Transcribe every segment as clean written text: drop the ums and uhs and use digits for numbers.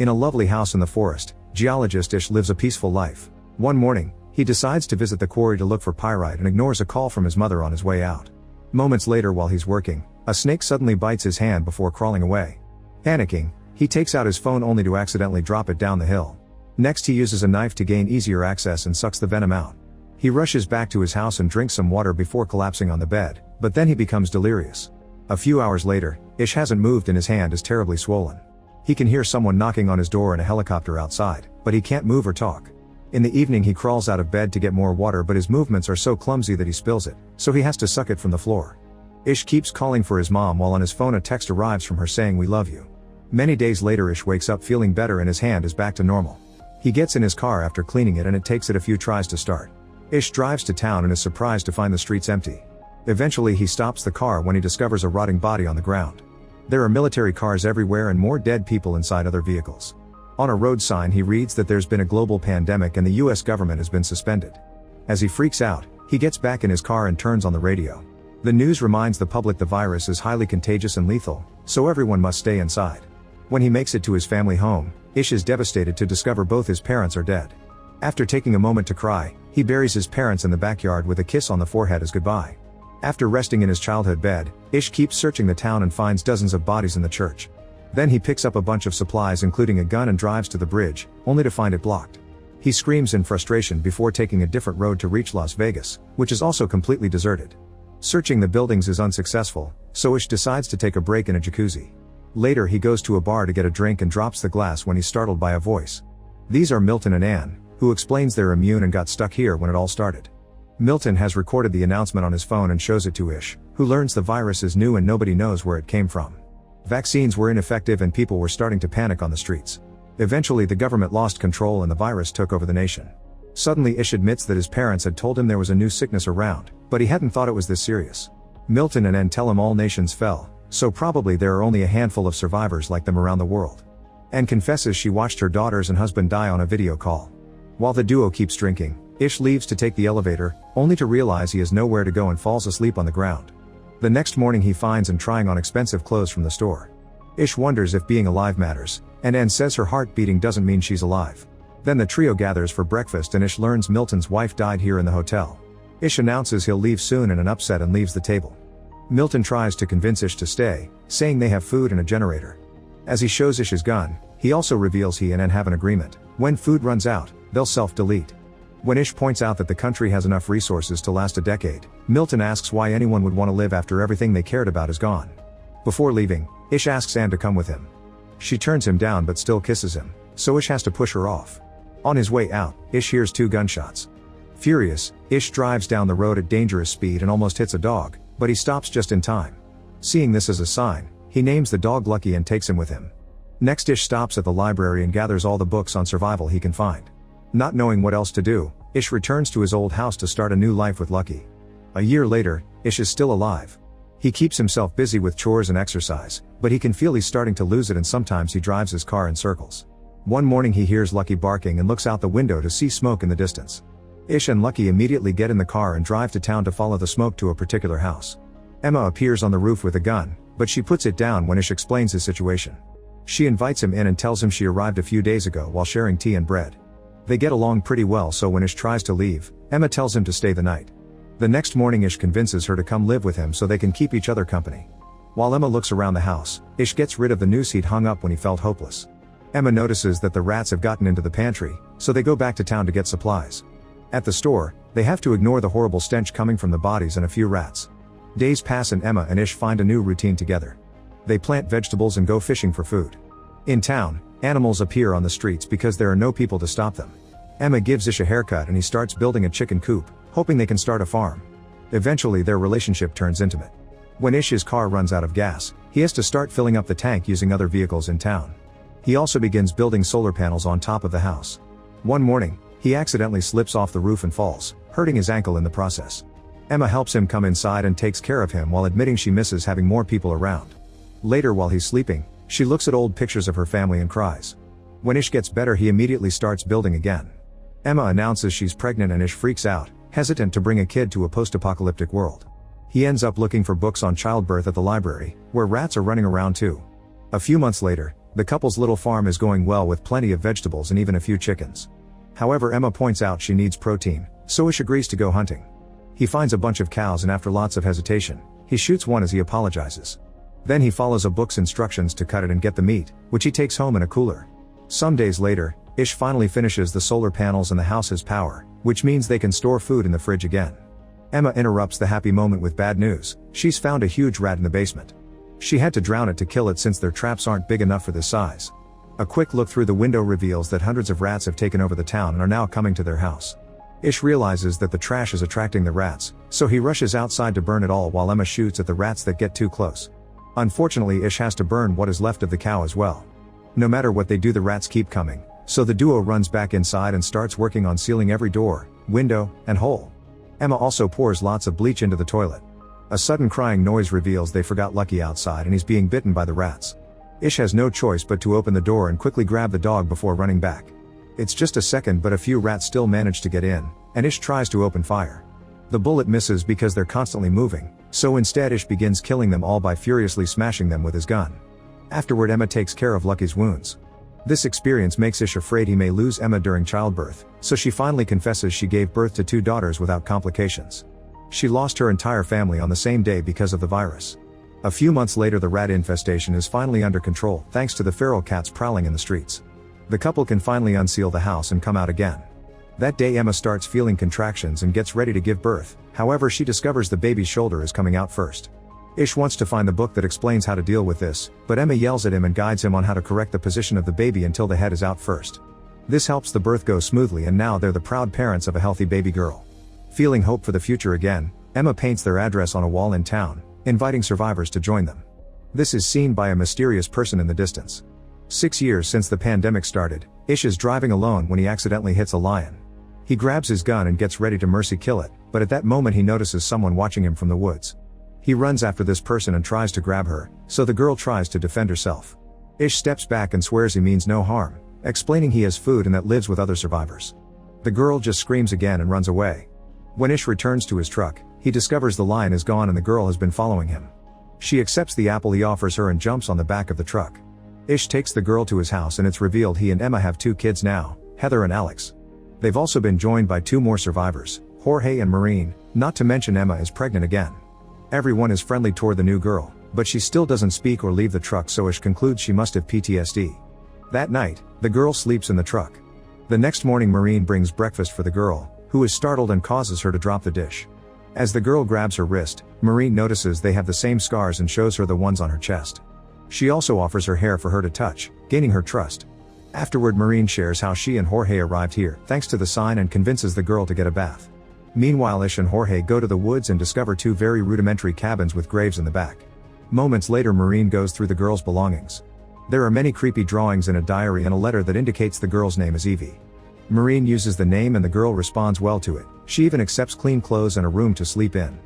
In a lovely house in the forest, geologist Ish lives a peaceful life. One morning, he decides to visit the quarry to look for pyrite and ignores a call from his mother on his way out. Moments later, while he's working, a snake suddenly bites his hand before crawling away. Panicking, he takes out his phone only to accidentally drop it down the hill. Next, he uses a knife to gain easier access and sucks the venom out. He rushes back to his house and drinks some water before collapsing on the bed, but then he becomes delirious. A few hours later, Ish hasn't moved and his hand is terribly swollen. He can hear someone knocking on his door and a helicopter outside, but he can't move or talk. In the evening, he crawls out of bed to get more water, but his movements are so clumsy that he spills it, so he has to suck it from the floor. Ish keeps calling for his mom while on his phone a text arrives from her saying "we love you." Many days later, Ish wakes up feeling better and his hand is back to normal. He gets in his car after cleaning it and it takes it a few tries to start. Ish drives to town and is surprised to find the streets empty. Eventually he stops the car when he discovers a rotting body on the ground. There are military cars everywhere and more dead people inside other vehicles. On a road sign he reads that there's been a global pandemic and the US government has been suspended. As he freaks out, he gets back in his car and turns on the radio. The news reminds the public the virus is highly contagious and lethal, so everyone must stay inside. When he makes it to his family home, Ish is devastated to discover both his parents are dead. After taking a moment to cry, he buries his parents in the backyard with a kiss on the forehead as goodbye. After resting in his childhood bed, Ish keeps searching the town and finds dozens of bodies in the church. Then he picks up a bunch of supplies including a gun and drives to the bridge, only to find it blocked. He screams in frustration before taking a different road to reach Las Vegas, which is also completely deserted. Searching the buildings is unsuccessful, so Ish decides to take a break in a jacuzzi. Later he goes to a bar to get a drink and drops the glass when he's startled by a voice. These are Milton and Anne, who explains they're immune and got stuck here when it all started. Milton has recorded the announcement on his phone and shows it to Ish, who learns the virus is new and nobody knows where it came from. Vaccines were ineffective and people were starting to panic on the streets. Eventually the government lost control and the virus took over the nation. Suddenly Ish admits that his parents had told him there was a new sickness around, but he hadn't thought it was this serious. Milton and Anne tell him all nations fell, so probably there are only a handful of survivors like them around the world. Anne confesses she watched her daughters and husband die on a video call. While the duo keeps drinking, Ish leaves to take the elevator, only to realize he has nowhere to go and falls asleep on the ground. The next morning he finds Anne trying on expensive clothes from the store. Ish wonders if being alive matters, and Anne says her heart beating doesn't mean she's alive. Then the trio gathers for breakfast and Ish learns Milton's wife died here in the hotel. Ish announces he'll leave soon in an upset and leaves the table. Milton tries to convince Ish to stay, saying they have food and a generator. As he shows Ish his gun, he also reveals he and Anne have an agreement: when food runs out, they'll self-delete. When Ish points out that the country has enough resources to last a decade, Milton asks why anyone would want to live after everything they cared about is gone. Before leaving, Ish asks Anne to come with him. She turns him down but still kisses him, so Ish has to push her off. On his way out, Ish hears 2 gunshots. Furious, Ish drives down the road at dangerous speed and almost hits a dog, but he stops just in time. Seeing this as a sign, he names the dog Lucky and takes him with him. Next, Ish stops at the library and gathers all the books on survival he can find. Not knowing what else to do, Ish returns to his old house to start a new life with Lucky. A year later, Ish is still alive. He keeps himself busy with chores and exercise, but he can feel he's starting to lose it and sometimes he drives his car in circles. One morning he hears Lucky barking and looks out the window to see smoke in the distance. Ish and Lucky immediately get in the car and drive to town to follow the smoke to a particular house. Emma appears on the roof with a gun, but she puts it down when Ish explains his situation. She invites him in and tells him she arrived a few days ago while sharing tea and bread. They get along pretty well, so when Ish tries to leave, Emma tells him to stay the night. The next morning Ish convinces her to come live with him so they can keep each other company. While Emma looks around the house, Ish gets rid of the noose he'd hung up when he felt hopeless. Emma notices that the rats have gotten into the pantry, so they go back to town to get supplies. At the store, they have to ignore the horrible stench coming from the bodies and a few rats. Days pass and Emma and Ish find a new routine together. They plant vegetables and go fishing for food. In town, animals appear on the streets because there are no people to stop them. Emma gives Ish a haircut and he starts building a chicken coop, hoping they can start a farm. Eventually their relationship turns intimate. When Ish's car runs out of gas, he has to start filling up the tank using other vehicles in town. He also begins building solar panels on top of the house. One morning, he accidentally slips off the roof and falls, hurting his ankle in the process. Emma helps him come inside and takes care of him while admitting she misses having more people around. Later, while he's sleeping, she looks at old pictures of her family and cries. When Ish gets better, he immediately starts building again. Emma announces she's pregnant and Ish freaks out, hesitant to bring a kid to a post-apocalyptic world. He ends up looking for books on childbirth at the library, where rats are running around too. A few months later, The couple's little farm is going well with plenty of vegetables and even a few chickens. However, Emma points out she needs protein, so Ish agrees to go hunting. He finds a bunch of cows and after lots of hesitation, he shoots one as he apologizes. Then he follows a book's instructions to cut it and get the meat, which he takes home in a cooler. Some days later, Ish finally finishes the solar panels and the house has power, which means they can store food in the fridge again. Emma interrupts the happy moment with bad news. She's found a huge rat in the basement. She had to drown it to kill it since their traps aren't big enough for this size. A quick look through the window reveals that hundreds of rats have taken over the town and are now coming to their house. Ish realizes that the trash is attracting the rats, so he rushes outside to burn it all while Emma shoots at the rats that get too close. Unfortunately, Ish has to burn what is left of the cow as well. No matter what they do, the rats keep coming, so the duo runs back inside and starts working on sealing every door, window, and hole. Emma also pours lots of bleach into the toilet. A sudden crying noise reveals they forgot Lucky outside and he's being bitten by the rats. Ish has no choice but to open the door and quickly grab the dog before running back. It's just a second, but a few rats still manage to get in, and Ish tries to open fire. The bullet misses because they're constantly moving, so instead Ish begins killing them all by furiously smashing them with his gun. Afterward, Emma takes care of Lucky's wounds. This experience makes Ish afraid he may lose Emma during childbirth, so she finally confesses she gave birth to 2 daughters without complications. She lost her entire family on the same day because of the virus. A few months later, the rat infestation is finally under control thanks to the feral cats prowling in the streets. The couple can finally unseal the house and come out again. That day, Emma starts feeling contractions and gets ready to give birth. However, she discovers the baby's shoulder is coming out first. Ish wants to find the book that explains how to deal with this, but Emma yells at him and guides him on how to correct the position of the baby until the head is out first. This helps the birth go smoothly, and now they're the proud parents of a healthy baby girl. Feeling hope for the future again, Emma paints their address on a wall in town, inviting survivors to join them. This is seen by a mysterious person in the distance. 6 years since the pandemic started, Ish is driving alone when he accidentally hits a lion. He grabs his gun and gets ready to mercy kill it, but at that moment he notices someone watching him from the woods. He runs after this person and tries to grab her, so the girl tries to defend herself. Ish steps back and swears he means no harm, explaining he has food and that lives with other survivors. The girl just screams again and runs away. When Ish returns to his truck, he discovers the lion is gone and the girl has been following him. She accepts the apple he offers her and jumps on the back of the truck. Ish takes the girl to his house and it's revealed he and Emma have 2 kids now, Heather and Alex. They've also been joined by 2 more survivors, Jorge and Maureen, not to mention Emma is pregnant again. Everyone is friendly toward the new girl, but she still doesn't speak or leave the truck, so Ish concludes she must have PTSD. That night, the girl sleeps in the truck. The next morning, Maureen brings breakfast for the girl, who is startled and causes her to drop the dish. As the girl grabs her wrist, Maureen notices they have the same scars and shows her the ones on her chest. She also offers her hair for her to touch, gaining her trust. Afterward, Maureen shares how she and Jorge arrived here thanks to the sign and convinces the girl to get a bath. Meanwhile, Ish and Jorge go to the woods and discover 2 very rudimentary cabins with graves in the back. Moments later, Maureen goes through the girl's belongings. There are many creepy drawings in a diary and a letter that indicates the girl's name is Evie. Maureen uses the name and the girl responds well to it. She even accepts clean clothes and a room to sleep in.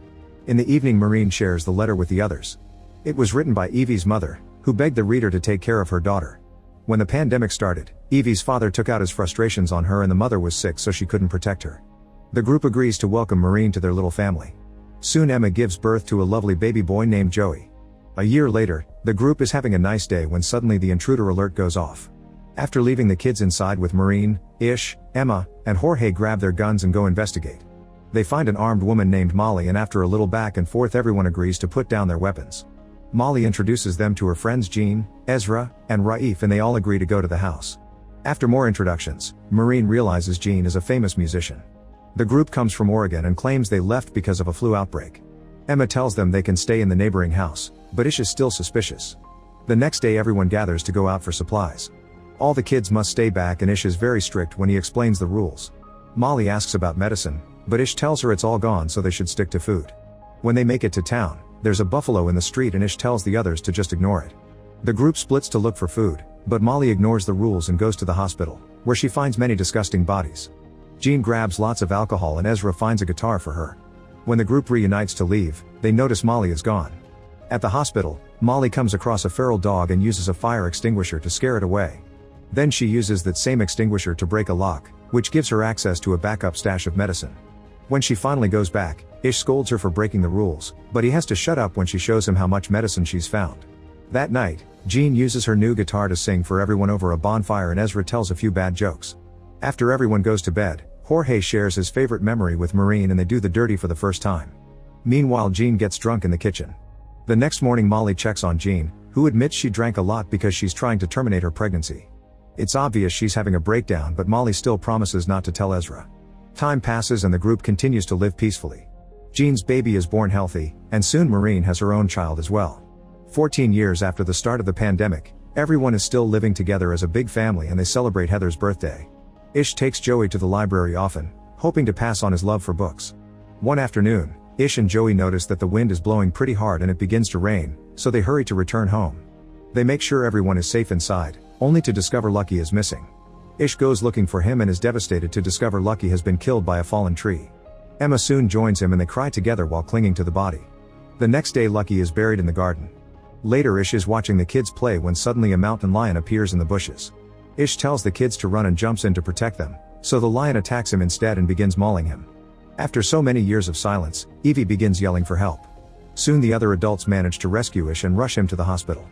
In the evening, Maureen shares the letter with the others. It was written by Evie's mother, who begged the reader to take care of her daughter. When the pandemic started, Evie's father took out his frustrations on her and the mother was sick, so she couldn't protect her. The group agrees to welcome Maureen to their little family. Soon Emma gives birth to a lovely baby boy named Joey. A year later, the group is having a nice day when suddenly the intruder alert goes off. After leaving the kids inside with Maureen, Ish, Emma, and Jorge grab their guns and go investigate. They find an armed woman named Molly, and after a little back and forth, everyone agrees to put down their weapons. Molly introduces them to her friends Jean, Ezra, and Raif, and they all agree to go to the house. After more introductions, Maureen realizes Jean is a famous musician. The group comes from Oregon and claims they left because of a flu outbreak. Emma tells them they can stay in the neighboring house, but Ish is still suspicious. The next day, everyone gathers to go out for supplies. All the kids must stay back and Ish is very strict when he explains the rules. Molly asks about medicine, but Ish tells her it's all gone, so they should stick to food. When they make it to town, there's a buffalo in the street and Ish tells the others to just ignore it. The group splits to look for food, but Molly ignores the rules and goes to the hospital, where she finds many disgusting bodies. Jean grabs lots of alcohol and Ezra finds a guitar for her. When the group reunites to leave, they notice Molly is gone. At the hospital, Molly comes across a feral dog and uses a fire extinguisher to scare it away. Then she uses that same extinguisher to break a lock, which gives her access to a backup stash of medicine. When she finally goes back, Ish scolds her for breaking the rules, but he has to shut up when she shows him how much medicine she's found. That night, Jean uses her new guitar to sing for everyone over a bonfire and Ezra tells a few bad jokes. After everyone goes to bed, Jorge shares his favorite memory with Maureen and they do the dirty for the first time. Meanwhile, Jean gets drunk in the kitchen. The next morning, Molly checks on Jean, who admits she drank a lot because she's trying to terminate her pregnancy. It's obvious she's having a breakdown, but Molly still promises not to tell Ezra. Time passes and the group continues to live peacefully. Jean's baby is born healthy, and soon Maureen has her own child as well. 14 years after the start of the pandemic, everyone is still living together as a big family and they celebrate Heather's birthday. Ish takes Joey to the library often, hoping to pass on his love for books. One afternoon, Ish and Joey notice that the wind is blowing pretty hard and it begins to rain, so they hurry to return home. They make sure everyone is safe inside, only to discover Lucky is missing. Ish goes looking for him and is devastated to discover Lucky has been killed by a fallen tree. Emma soon joins him and they cry together while clinging to the body. The next day, Lucky is buried in the garden. Later, Ish is watching the kids play when suddenly a mountain lion appears in the bushes. Ish tells the kids to run and jumps in to protect them, so the lion attacks him instead and begins mauling him. After so many years of silence, Evie begins yelling for help. Soon the other adults manage to rescue Ish and rush him to the hospital.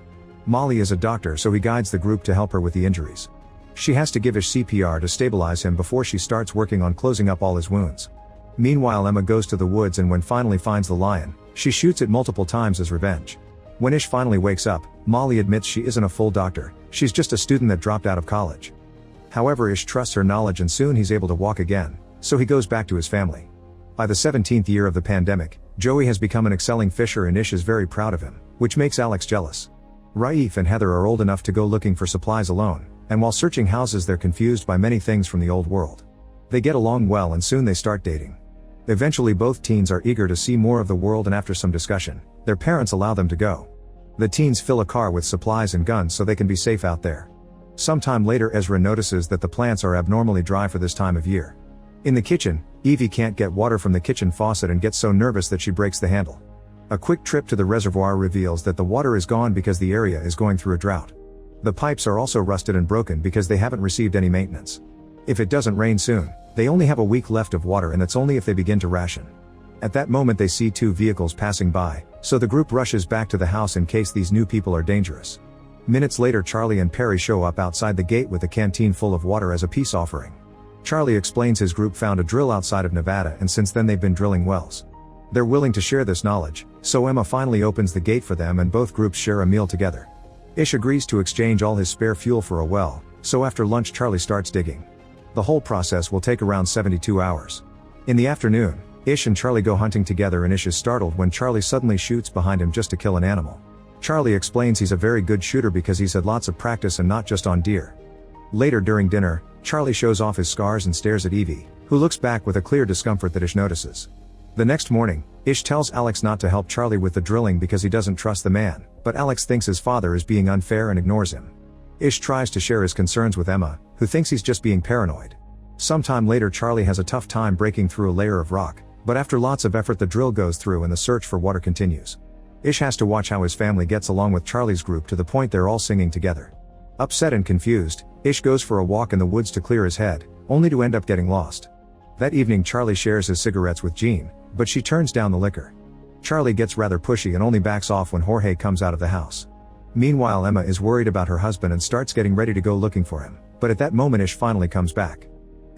Molly is a doctor, so he guides the group to help her with the injuries. She has to give Ish CPR to stabilize him before she starts working on closing up all his wounds. Meanwhile, Emma goes to the woods and when finally finds the lion, she shoots it multiple times as revenge. When Ish finally wakes up, Molly admits she isn't a full doctor, she's just a student that dropped out of college. However, Ish trusts her knowledge and soon he's able to walk again, so he goes back to his family. By the 17th year of the pandemic, Joey has become an excelling fisher and Ish is very proud of him, which makes Alex jealous. Raif and Heather are old enough to go looking for supplies alone, and while searching houses they're confused by many things from the old world. They get along well and soon they start dating. Eventually both teens are eager to see more of the world and after some discussion, their parents allow them to go. The teens fill a car with supplies and guns so they can be safe out there. Sometime later, Ezra notices that the plants are abnormally dry for this time of year. In the kitchen, Evie can't get water from the kitchen faucet and gets so nervous that she breaks the handle. A quick trip to the reservoir reveals that the water is gone because the area is going through a drought. The pipes are also rusted and broken because they haven't received any maintenance. If it doesn't rain soon, they only have a week left of water, and that's only if they begin to ration. At that moment they see two vehicles passing by, so the group rushes back to the house in case these new people are dangerous. Minutes later, Charlie and Perry show up outside the gate with a canteen full of water as a peace offering. Charlie explains his group found a drill outside of Nevada and since then they've been drilling wells. They're willing to share this knowledge, so Emma finally opens the gate for them and both groups share a meal together. Ish agrees to exchange all his spare fuel for a well, so after lunch Charlie starts digging. The whole process will take around 72 hours. In the afternoon, Ish and Charlie go hunting together and Ish is startled when Charlie suddenly shoots behind him just to kill an animal. Charlie explains he's a very good shooter because he's had lots of practice and not just on deer. Later during dinner, Charlie shows off his scars and stares at Evie, who looks back with a clear discomfort that Ish notices. The next morning, Ish tells Alex not to help Charlie with the drilling because he doesn't trust the man, but Alex thinks his father is being unfair and ignores him. Ish tries to share his concerns with Emma, who thinks he's just being paranoid. Sometime later, Charlie has a tough time breaking through a layer of rock, but after lots of effort the drill goes through and the search for water continues. Ish has to watch how his family gets along with Charlie's group to the point they're all singing together. Upset and confused, Ish goes for a walk in the woods to clear his head, only to end up getting lost. That evening Charlie shares his cigarettes with Jean, but she turns down the liquor. Charlie gets rather pushy and only backs off when Jorge comes out of the house. Meanwhile, Emma is worried about her husband and starts getting ready to go looking for him, but at that moment Ish finally comes back.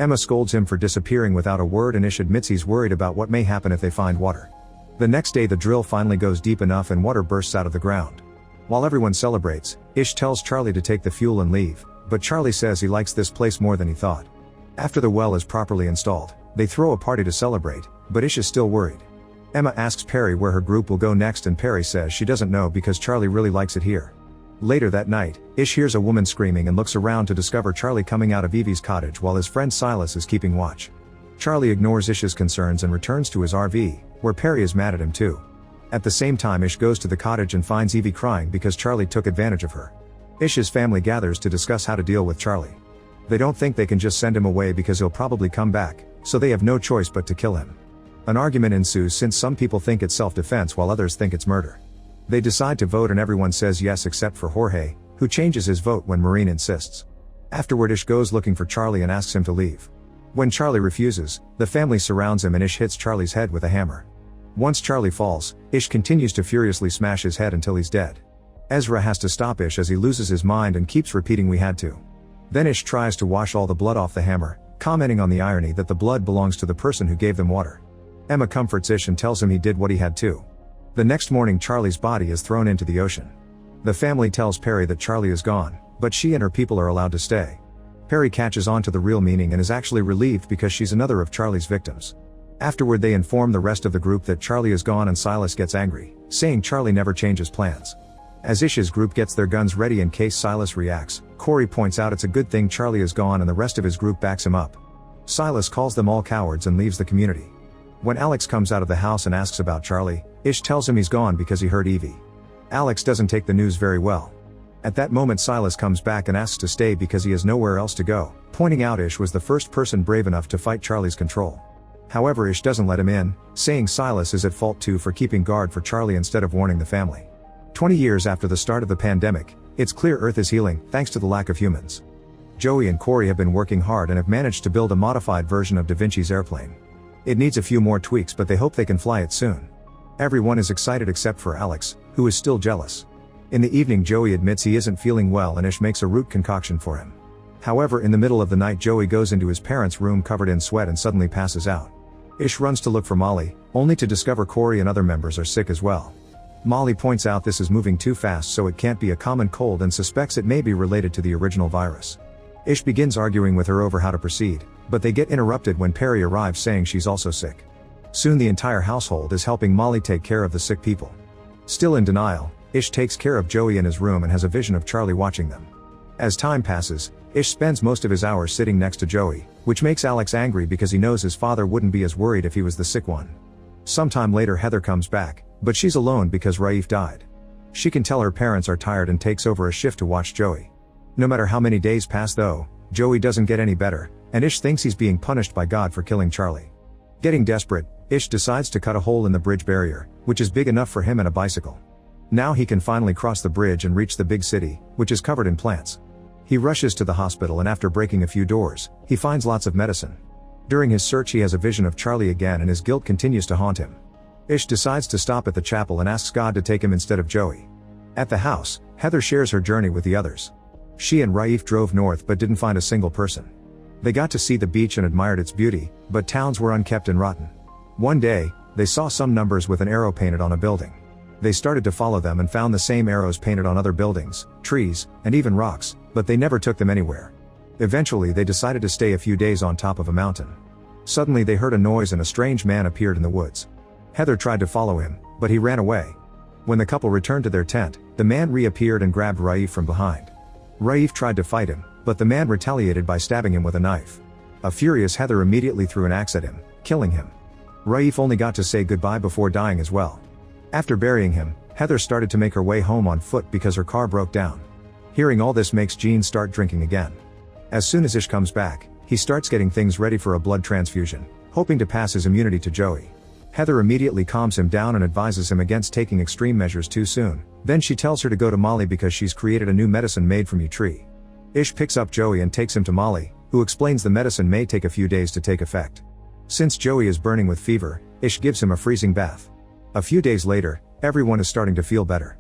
Emma scolds him for disappearing without a word and Ish admits he's worried about what may happen if they find water. The next day the drill finally goes deep enough and water bursts out of the ground. While everyone celebrates, Ish tells Charlie to take the fuel and leave, but Charlie says he likes this place more than he thought. After the well is properly installed, they throw a party to celebrate, but Ish is still worried. Emma asks Perry where her group will go next and Perry says she doesn't know because Charlie really likes it here. Later that night, Ish hears a woman screaming and looks around to discover Charlie coming out of Evie's cottage while his friend Silas is keeping watch. Charlie ignores Ish's concerns and returns to his RV, where Perry is mad at him too. At the same time, Ish goes to the cottage and finds Evie crying because Charlie took advantage of her. Ish's family gathers to discuss how to deal with Charlie. They don't think they can just send him away because he'll probably come back, so they have no choice but to kill him. An argument ensues since some people think it's self-defense while others think it's murder. They decide to vote and everyone says yes except for Jorge, who changes his vote when Maureen insists. Afterward, Ish goes looking for Charlie and asks him to leave. When Charlie refuses, the family surrounds him and Ish hits Charlie's head with a hammer. Once Charlie falls, Ish continues to furiously smash his head until he's dead. Ezra has to stop Ish as he loses his mind and keeps repeating "we had to." Then Ish tries to wash all the blood off the hammer, commenting on the irony that the blood belongs to the person who gave them water. Emma comforts Ish and tells him he did what he had to. The next morning Charlie's body is thrown into the ocean. The family tells Perry that Charlie is gone, but she and her people are allowed to stay. Perry catches on to the real meaning and is actually relieved because she's another of Charlie's victims. Afterward they inform the rest of the group that Charlie is gone and Silas gets angry, saying Charlie never changes plans. As Ish's group gets their guns ready in case Silas reacts, Corey points out it's a good thing Charlie is gone and the rest of his group backs him up. Silas calls them all cowards and leaves the community. When Alex comes out of the house and asks about Charlie, Ish tells him he's gone because he heard Evie. Alex doesn't take the news very well. At that moment Silas comes back and asks to stay because he has nowhere else to go, pointing out Ish was the first person brave enough to fight Charlie's control. However, Ish doesn't let him in, saying Silas is at fault too for keeping guard for Charlie instead of warning the family. 20 years after the start of the pandemic, it's clear Earth is healing, thanks to the lack of humans. Joey and Corey have been working hard and have managed to build a modified version of Da Vinci's airplane. It needs a few more tweaks, but they hope they can fly it soon. Everyone is excited except for Alex, who is still jealous. In the evening Joey admits he isn't feeling well and Ish makes a root concoction for him. However, in the middle of the night Joey goes into his parents' room covered in sweat and suddenly passes out. Ish runs to look for Molly, only to discover Corey and other members are sick as well. Molly points out this is moving too fast so it can't be a common cold and suspects it may be related to the original virus. Ish begins arguing with her over how to proceed, but they get interrupted when Perry arrives saying she's also sick. Soon the entire household is helping Molly take care of the sick people. Still in denial, Ish takes care of Joey in his room and has a vision of Charlie watching them. As time passes, Ish spends most of his hours sitting next to Joey, which makes Alex angry because he knows his father wouldn't be as worried if he was the sick one. Sometime later Heather comes back, but she's alone because Raif died. She can tell her parents are tired and takes over a shift to watch Joey. No matter how many days pass though, Joey doesn't get any better, and Ish thinks he's being punished by God for killing Charlie. Getting desperate, Ish decides to cut a hole in the bridge barrier, which is big enough for him and a bicycle. Now he can finally cross the bridge and reach the big city, which is covered in plants. He rushes to the hospital and after breaking a few doors, he finds lots of medicine. During his search he has a vision of Charlie again and his guilt continues to haunt him. Ish decides to stop at the chapel and asks God to take him instead of Joey. At the house, Heather shares her journey with the others. She and Raif drove north but didn't find a single person. They got to see the beach and admired its beauty, but towns were unkept and rotten. One day, they saw some numbers with an arrow painted on a building. They started to follow them and found the same arrows painted on other buildings, trees, and even rocks, but they never took them anywhere. Eventually they decided to stay a few days on top of a mountain. Suddenly they heard a noise and a strange man appeared in the woods. Heather tried to follow him, but he ran away. When the couple returned to their tent, the man reappeared and grabbed Raif from behind. Raif tried to fight him, but the man retaliated by stabbing him with a knife. A furious Heather immediately threw an axe at him, killing him. Raif only got to say goodbye before dying as well. After burying him, Heather started to make her way home on foot because her car broke down. Hearing all this makes Jean start drinking again. As soon as Ish comes back, he starts getting things ready for a blood transfusion, hoping to pass his immunity to Joey. Heather immediately calms him down and advises him against taking extreme measures too soon. Then she tells her to go to Molly because she's created a new medicine made from tree. Ish picks up Joey and takes him to Molly, who explains the medicine may take a few days to take effect. Since Joey is burning with fever, Ish gives him a freezing bath. A few days later, everyone is starting to feel better.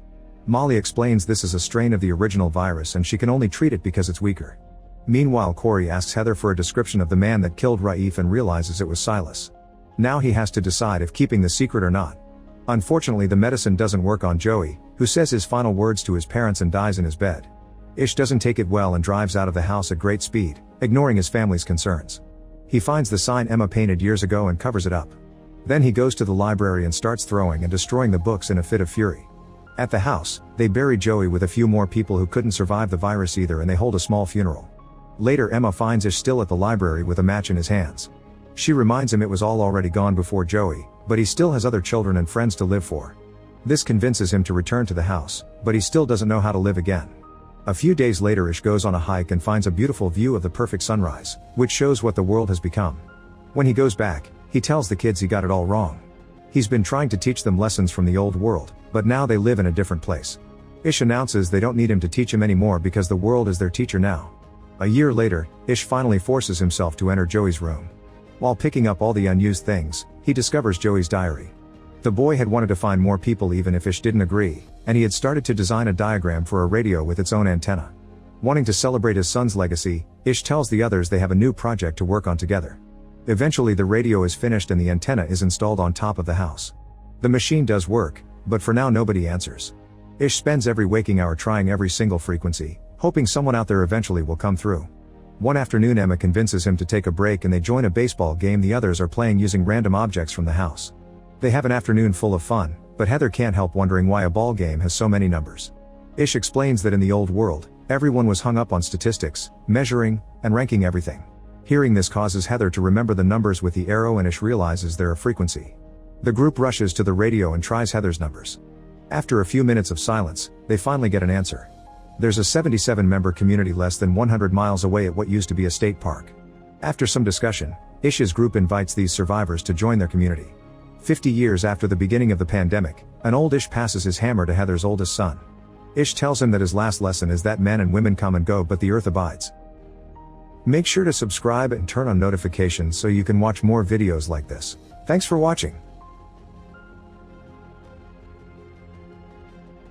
Molly explains this is a strain of the original virus and she can only treat it because it's weaker. Meanwhile Corey asks Heather for a description of the man that killed Raif and realizes it was Silas. Now he has to decide if keeping the secret or not. Unfortunately the medicine doesn't work on Joey, who says his final words to his parents and dies in his bed. Ish doesn't take it well and drives out of the house at great speed, ignoring his family's concerns. He finds the sign Emma painted years ago and covers it up. Then he goes to the library and starts throwing and destroying the books in a fit of fury. At the house, they bury Joey with a few more people who couldn't survive the virus either and they hold a small funeral. Later Emma finds Ish still at the library with a match in his hands. She reminds him it was all already gone before Joey, but he still has other children and friends to live for. This convinces him to return to the house, but he still doesn't know how to live again. A few days later Ish goes on a hike and finds a beautiful view of the perfect sunrise, which shows what the world has become. When he goes back, he tells the kids he got it all wrong. He's been trying to teach them lessons from the old world, but now they live in a different place. Ish announces they don't need him to teach him anymore because the world is their teacher now. A year later, Ish finally forces himself to enter Joey's room. While picking up all the unused things, he discovers Joey's diary. The boy had wanted to find more people even if Ish didn't agree, and he had started to design a diagram for a radio with its own antenna. Wanting to celebrate his son's legacy, Ish tells the others they have a new project to work on together. Eventually the radio is finished and the antenna is installed on top of the house. The machine does work, but for now nobody answers. Ish spends every waking hour trying every single frequency, hoping someone out there eventually will come through. One afternoon Emma convinces him to take a break and they join a baseball game the others are playing using random objects from the house. They have an afternoon full of fun, but Heather can't help wondering why a ball game has so many numbers. Ish explains that in the old world, everyone was hung up on statistics, measuring, and ranking everything. Hearing this causes Heather to remember the numbers with the arrow and Ish realizes they're a frequency. The group rushes to the radio and tries Heather's numbers. After a few minutes of silence, they finally get an answer. There's a 77-member community less than 100 miles away at what used to be a state park. After some discussion, Ish's group invites these survivors to join their community. 50 years after the beginning of the pandemic, an old Ish passes his hammer to Heather's oldest son. Ish tells him that his last lesson is that men and women come and go but the earth abides. Make sure to subscribe and turn on notifications so you can watch more videos like this. Thanks for watching.